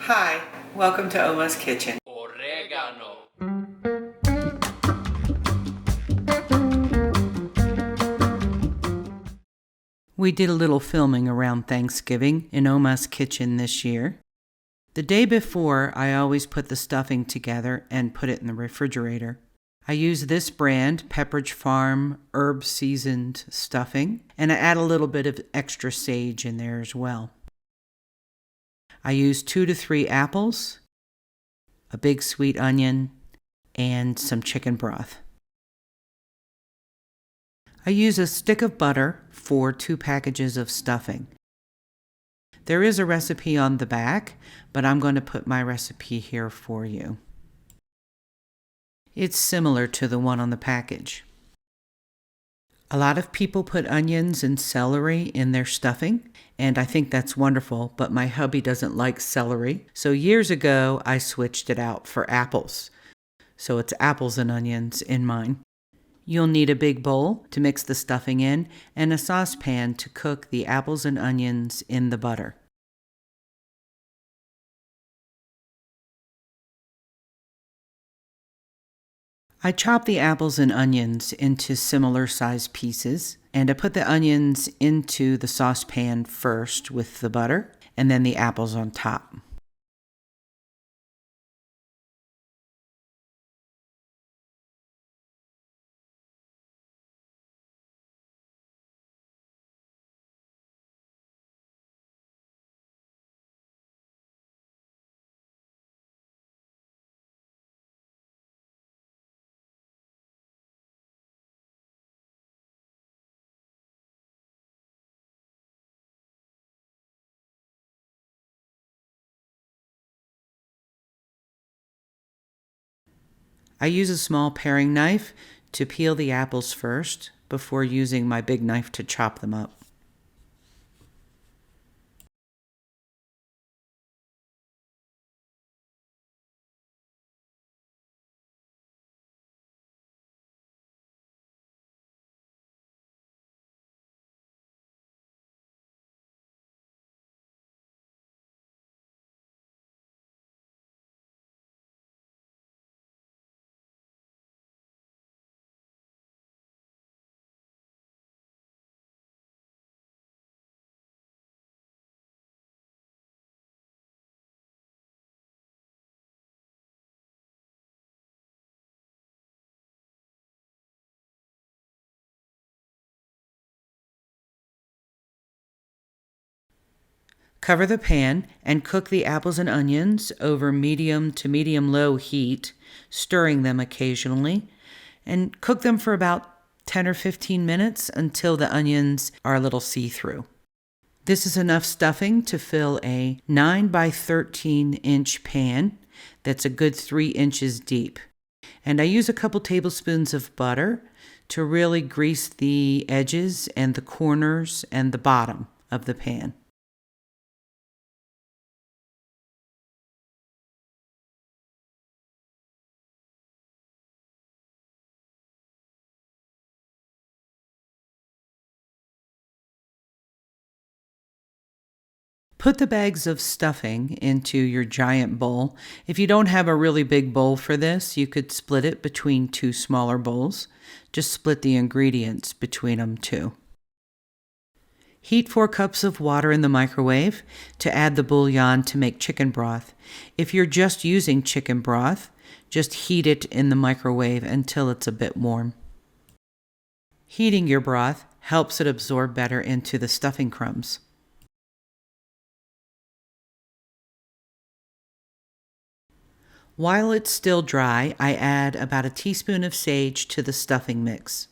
Hi, welcome to Oma's Kitchen. Oregano. We did a little filming around Thanksgiving in Oma's Kitchen this year. The day before, I always put the stuffing together and put it in the refrigerator. I use this brand, Pepperidge Farm herb seasoned stuffing, and I add a little bit of extra sage in there as well. I use 2 to 3 apples, a big sweet onion, and some chicken broth. I use a stick of butter for 2 packages of stuffing. There is a recipe on the back, but I'm going to put my recipe here for you. It's similar to the one on the package. A lot of people put onions and celery in their stuffing, and I think that's wonderful, but my hubby doesn't like celery. So years ago, I switched it out for apples. So it's apples and onions in mine. You'll need a big bowl to mix the stuffing in and a saucepan to cook the apples and onions in the butter. I chop the apples and onions into similar sized pieces, and I put the onions into the saucepan first with the butter, and then the apples on top. I use a small paring knife to peel the apples first before using my big knife to chop them up. Cover the pan and cook the apples and onions over medium to medium-low heat, stirring them occasionally, and cook them for about 10 or 15 minutes until the onions are a little see-through. This is enough stuffing to fill a 9 by 13 inch pan that's a good 3 inches deep. And I use a couple tablespoons of butter to really grease the edges and the corners and the bottom of the pan. Put the bags of stuffing into your giant bowl. If you don't have a really big bowl for this, you could split it between 2 smaller bowls. Just split the ingredients between them too. Heat 4 cups of water in the microwave to add the bouillon to make chicken broth. If you're just using chicken broth, just heat it in the microwave until it's a bit warm. Heating your broth helps it absorb better into the stuffing crumbs. While it's still dry, I add about a teaspoon of sage to the stuffing mix.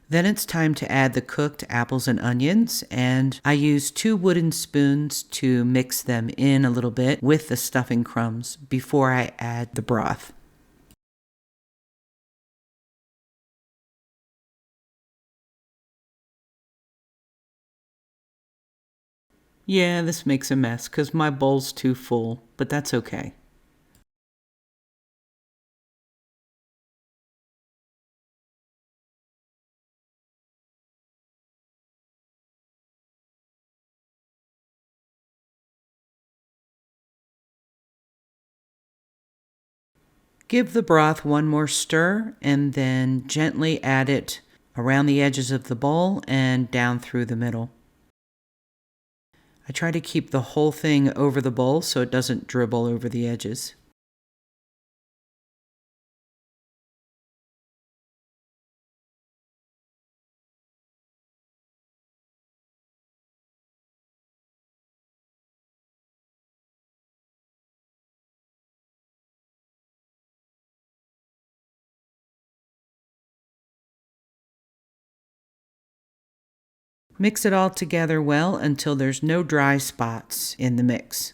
Then it's time to add the cooked apples and onions, and I use 2 wooden spoons to mix them in a little bit with the stuffing crumbs before I add the broth. Yeah, this makes a mess because my bowl's too full, but that's okay. Give the broth one more stir and then gently add it around the edges of the bowl and down through the middle. I try to keep the whole thing over the bowl so it doesn't dribble over the edges. Mix it all together well until there's no dry spots in the mix.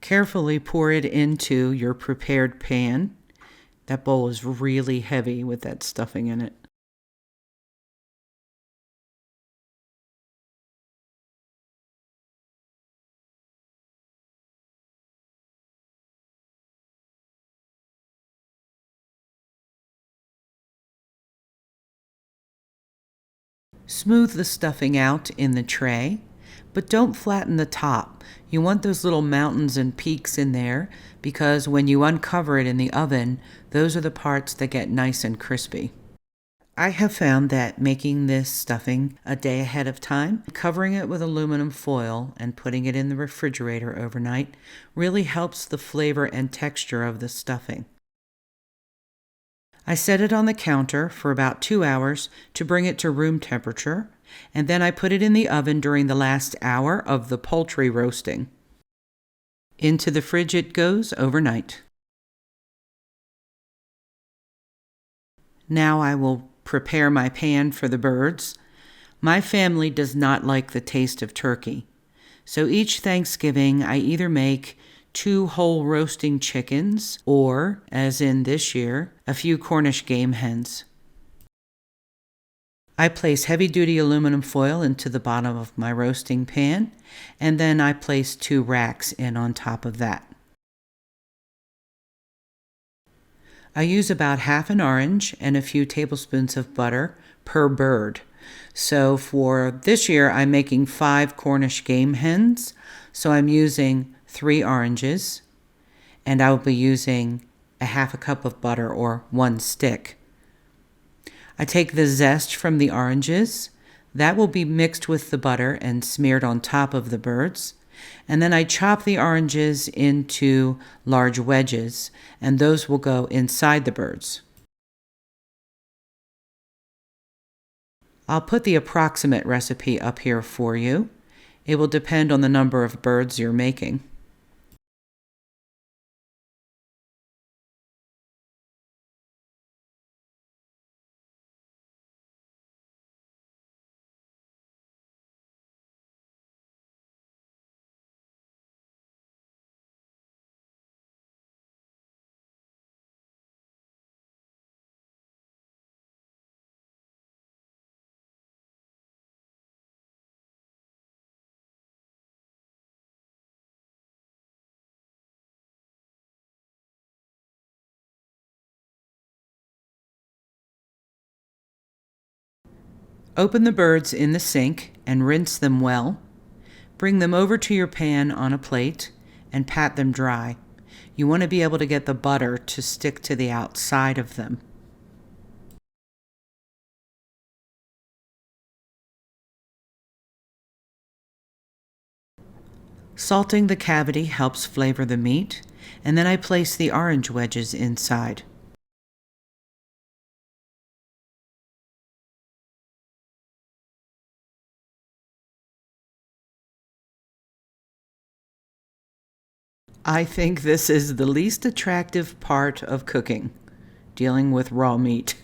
Carefully pour it into your prepared pan. That bowl is really heavy with that stuffing in it. Smooth the stuffing out in the tray, but don't flatten the top. You want those little mountains and peaks in there because when you uncover it in the oven, those are the parts that get nice and crispy. I have found that making this stuffing a day ahead of time, covering it with aluminum foil and putting it in the refrigerator overnight really helps the flavor and texture of the stuffing. I set it on the counter for about 2 hours to bring it to room temperature, and then I put it in the oven during the last hour of the poultry roasting. Into the fridge it goes overnight. Now I will prepare my pan for the birds. My family does not like the taste of turkey, so each Thanksgiving I either make 2 whole roasting chickens or, as in this year, a few Cornish game hens. I place heavy-duty aluminum foil into the bottom of my roasting pan, and then I place 2 racks in on top of that. I use about half an orange and a few tablespoons of butter per bird. So for this year, I'm making 5 Cornish game hens, so I'm using 3 oranges, and I will be using a half a cup of butter or 1 stick. I take the zest from the oranges. That will be mixed with the butter and smeared on top of the birds. And then I chop the oranges into large wedges, and those will go inside the birds. I'll put the approximate recipe up here for you. It will depend on the number of birds you're making. Open the birds in the sink and rinse them well. Bring them over to your pan on a plate and pat them dry. You want to be able to get the butter to stick to the outside of them. Salting the cavity helps flavor the meat, and then I place the orange wedges inside. I think this is the least attractive part of cooking, dealing with raw meat.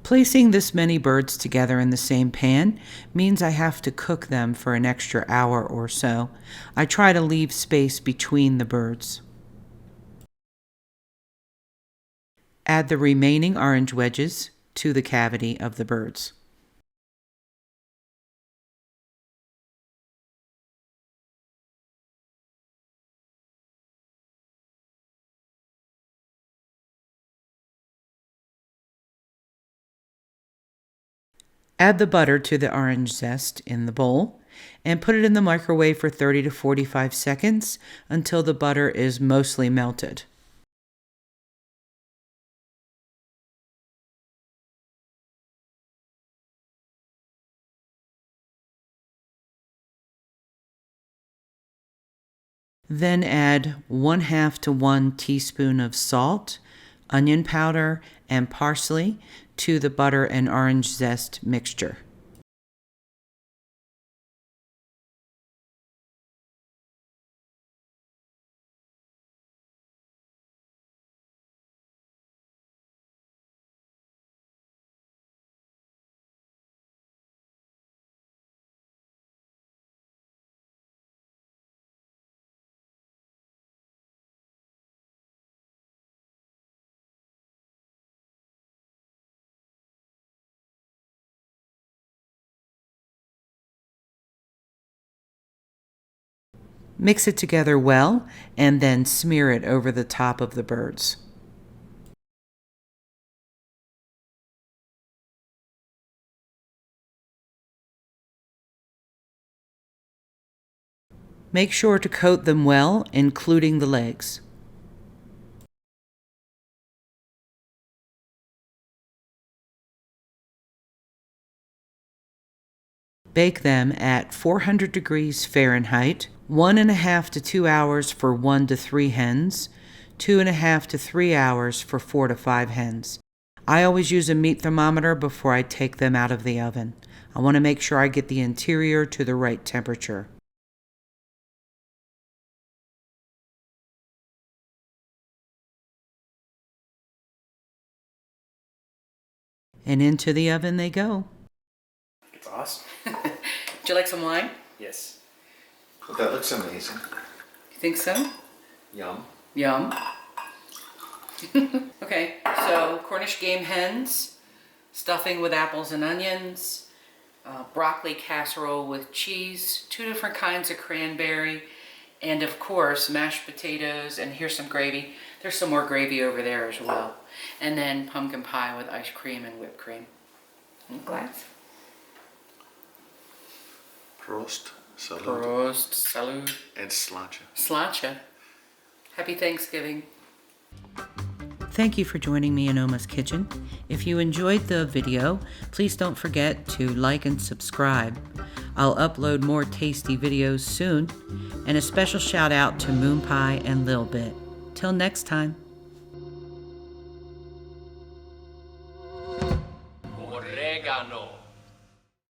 Placing this many birds together in the same pan means I have to cook them for an extra hour or so. I try to leave space between the birds. Add the remaining orange wedges to the cavity of the birds. Add the butter to the orange zest in the bowl and put it in the microwave for 30 to 45 seconds until the butter is mostly melted. Then add 1/2 to 1 teaspoon of salt, onion powder, and parsley to the butter and orange zest mixture. Mix it together well and then smear it over the top of the birds. Make sure to coat them well, including the legs. Bake them at 400 degrees Fahrenheit, 1.5 to 2 hours for 1 to 3 hens, 2.5 to 3 hours for 4 to 5 hens. I always use a meat thermometer before I take them out of the oven. I want to make sure I get the interior to the right temperature. And into the oven they go. It's awesome. Would you like some wine? Yes. That looks amazing. You think so? Yum. Yum. Okay, so Cornish game hens, stuffing with apples and onions, broccoli casserole with cheese, 2 different kinds of cranberry, and of course mashed potatoes, and here's some gravy. There's some more gravy over there as well. And then pumpkin pie with ice cream and whipped cream. In glass. Prost. Salud. Prost, salud. And sláinte. Sláinte. Happy Thanksgiving. Thank you for joining me in Oma's Kitchen. If you enjoyed the video, please don't forget to like and subscribe. I'll upload more tasty videos soon, and a special shout out to Moon Pie and Lil Bit. Till next time.